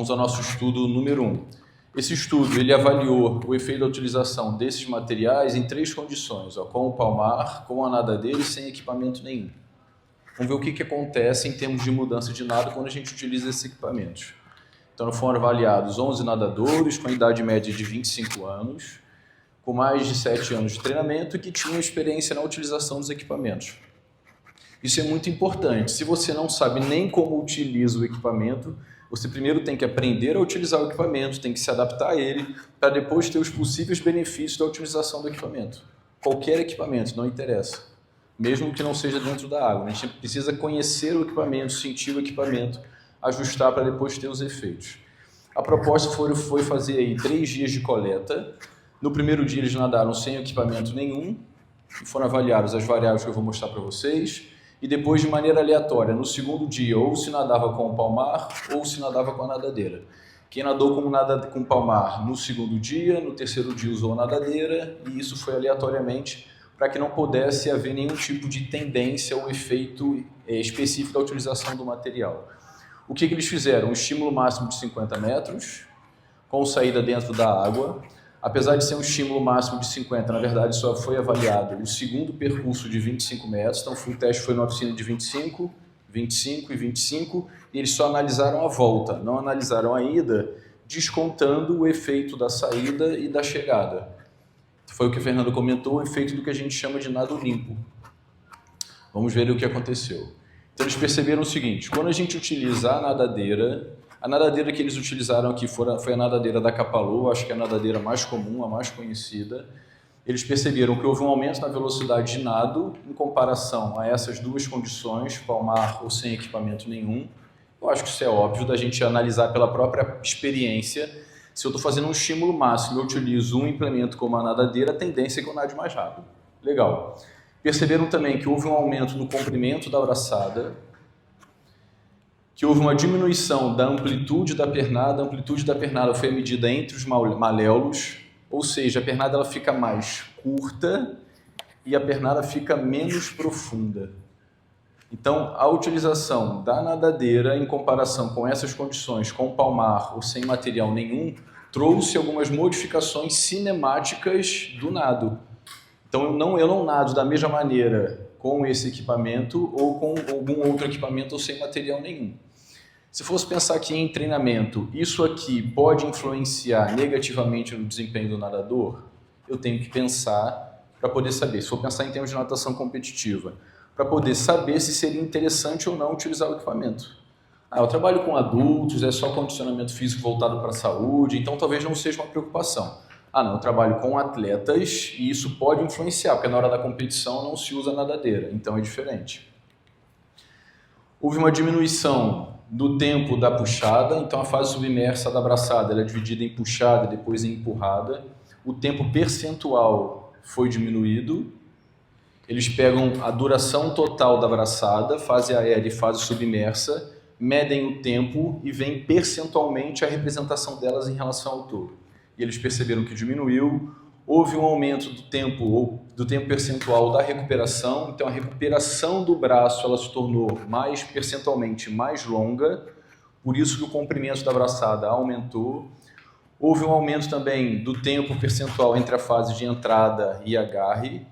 Vamos ao nosso estudo número 1. Esse estudo ele avaliou o efeito da utilização desses materiais em 3 condições, com o palmar, com a nadadeira e sem equipamento nenhum. Vamos ver o que acontece em termos de mudança de nado quando a gente utiliza esses equipamentos. Então foram avaliados 11 nadadores com a idade média de 25 anos, com mais de 7 anos de treinamento e que tinham experiência na utilização dos equipamentos. Isso é muito importante. Se você não sabe nem como utiliza o equipamento, você primeiro tem que aprender a utilizar o equipamento, tem que se adaptar a ele, para depois ter os possíveis benefícios da utilização do equipamento. Qualquer equipamento, não interessa. Mesmo que não seja dentro da água. A gente precisa conhecer o equipamento, sentir o equipamento, ajustar para depois ter os efeitos. A proposta foi fazer aí 3 dias de coleta. No primeiro dia eles nadaram sem equipamento nenhum, e foram avaliadas as variáveis que eu vou mostrar para vocês. E depois, de maneira aleatória, no segundo dia, ou se nadava com o palmar, ou se nadava com a nadadeira. Quem nadou com o palmar no segundo dia, no terceiro dia usou a nadadeira, e isso foi aleatoriamente para que não pudesse haver nenhum tipo de tendência ou efeito específico da utilização do material. O que eles fizeram? Um estímulo máximo de 50 metros, com saída dentro da água. Apesar de ser um estímulo máximo de 50, na verdade só foi avaliado o segundo percurso de 25 metros, então o teste foi numa piscina de 25, 25 e 25, e eles só analisaram a volta, não analisaram a ida, descontando o efeito da saída e da chegada. Foi o que o Fernando comentou, o efeito do que a gente chama de nado limpo. Vamos ver o que aconteceu. Então eles perceberam o seguinte: quando a gente utiliza a nadadeira que eles utilizaram aqui foi a nadadeira da Kapalua, acho que é a nadadeira mais comum, a mais conhecida. Eles perceberam que houve um aumento na velocidade de nado em comparação a essas 2 condições, palmar ou sem equipamento nenhum. Eu acho que isso é óbvio da gente analisar pela própria experiência. Se eu estou fazendo um estímulo máximo e eu utilizo um implemento como a nadadeira, a tendência é que eu nade mais rápido. Legal. Perceberam também que houve um aumento no comprimento da braçada, que houve uma diminuição da amplitude da pernada. A amplitude da pernada foi medida entre os maléolos, ou seja, a pernada ela fica mais curta e a pernada fica menos profunda. Então, a utilização da nadadeira em comparação com essas condições, com palmar ou sem material nenhum, trouxe algumas modificações cinemáticas do nado. Então, eu não nado da mesma maneira com esse equipamento ou com algum outro equipamento ou sem material nenhum. Se fosse pensar aqui em treinamento, isso aqui pode influenciar negativamente no desempenho do nadador? Eu tenho que pensar para poder saber. Se for pensar em termos de natação competitiva, para poder saber se seria interessante ou não utilizar o equipamento. Eu trabalho com adultos, é só condicionamento físico voltado para a saúde, então talvez não seja uma preocupação. Não, eu trabalho com atletas e isso pode influenciar, porque na hora da competição não se usa nadadeira, então é diferente. Houve uma diminuição do tempo da puxada, então a fase submersa da braçada ela é dividida em puxada e depois em empurrada. O tempo percentual foi diminuído. Eles pegam a duração total da braçada, fase aérea e fase submersa, medem o tempo e veem percentualmente a representação delas em relação ao todo. E eles perceberam que diminuiu. Houve um aumento do tempo percentual da recuperação, então a recuperação do braço ela se tornou percentualmente mais longa, por isso que o comprimento da braçada aumentou. Houve um aumento também do tempo percentual entre a fase de entrada e agarre,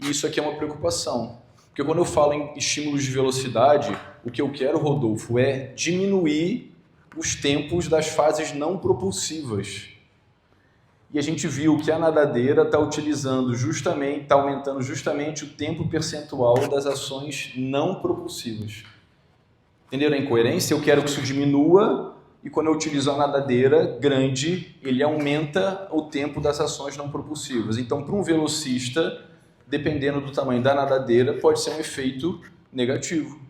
e isso aqui é uma preocupação, porque quando eu falo em estímulos de velocidade, o que eu quero, Rodolfo, é diminuir os tempos das fases não propulsivas. E a gente viu que a nadadeira está aumentando justamente o tempo percentual das ações não propulsivas. Entenderam a incoerência? Eu quero que isso diminua e quando eu utilizo a nadadeira grande, ele aumenta o tempo das ações não propulsivas. Então, para um velocista, dependendo do tamanho da nadadeira, pode ser um efeito negativo.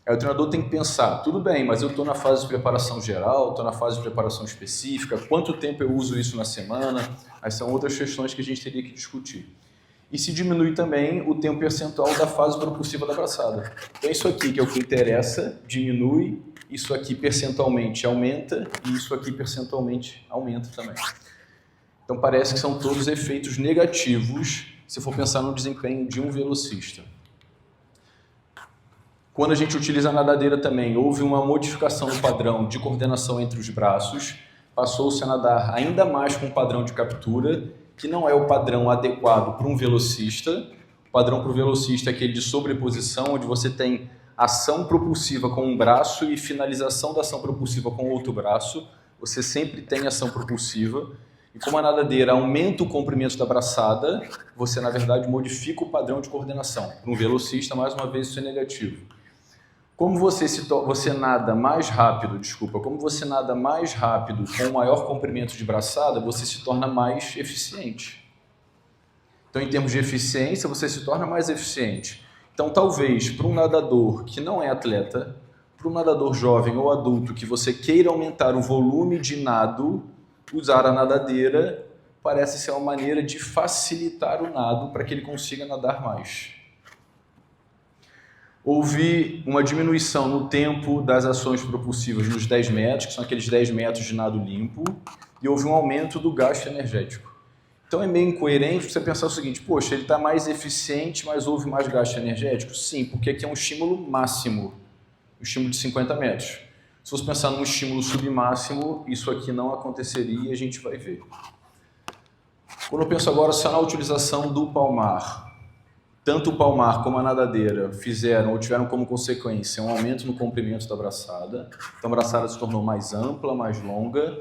Aí o treinador tem que pensar, tudo bem, mas eu estou na fase de preparação geral, estou na fase de preparação específica, quanto tempo eu uso isso na semana? Aí são outras questões que a gente teria que discutir. E se diminui também o tempo percentual da fase propulsiva da braçada. Então isso aqui, que é o que interessa, diminui, isso aqui percentualmente aumenta e isso aqui percentualmente aumenta também. Então parece que são todos efeitos negativos se for pensar no desempenho de um velocista. Quando a gente utiliza a nadadeira também, houve uma modificação no padrão de coordenação entre os braços, passou-se a nadar ainda mais com um padrão de captura, que não é o padrão adequado para um velocista. O padrão para o velocista é aquele de sobreposição, onde você tem ação propulsiva com um braço e finalização da ação propulsiva com o outro braço. Você sempre tem ação propulsiva. E como a nadadeira aumenta o comprimento da braçada, você, na verdade, modifica o padrão de coordenação. Para um velocista, mais uma vez, isso é negativo. Como você nada mais rápido, como você nada mais rápido com maior comprimento de braçada, você se torna mais eficiente. Então, em termos de eficiência, você se torna mais eficiente. Então, talvez, para um nadador que não é atleta, para um nadador jovem ou adulto que você queira aumentar o volume de nado, usar a nadadeira parece ser uma maneira de facilitar o nado para que ele consiga nadar mais. Houve uma diminuição no tempo das ações propulsivas nos 10 metros, que são aqueles 10 metros de nado limpo, e houve um aumento do gasto energético. Então é meio incoerente você pensar o seguinte, poxa, ele está mais eficiente, mas houve mais gasto energético? Sim, porque aqui é um estímulo máximo, um estímulo de 50 metros. Se você pensar num estímulo submáximo, isso aqui não aconteceria e a gente vai ver. Quando eu penso agora só na utilização do palmar, tanto o palmar como a nadadeira fizeram ou tiveram como consequência um aumento no comprimento da braçada. Então a braçada se tornou mais ampla, mais longa.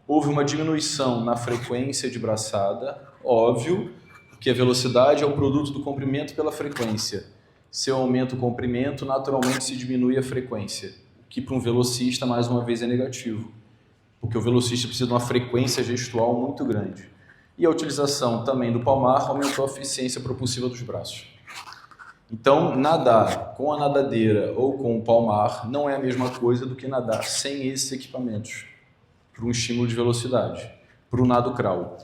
Houve uma diminuição na frequência de braçada, óbvio, porque a velocidade é o produto do comprimento pela frequência. Se eu aumento o comprimento, naturalmente se diminui a frequência, o que para um velocista, mais uma vez, é negativo, porque o velocista precisa de uma frequência gestual muito grande. E a utilização também do palmar aumentou a eficiência propulsiva dos braços. Então, nadar com a nadadeira ou com o palmar não é a mesma coisa do que nadar sem esses equipamentos, para um estímulo de velocidade, para o nado crawl.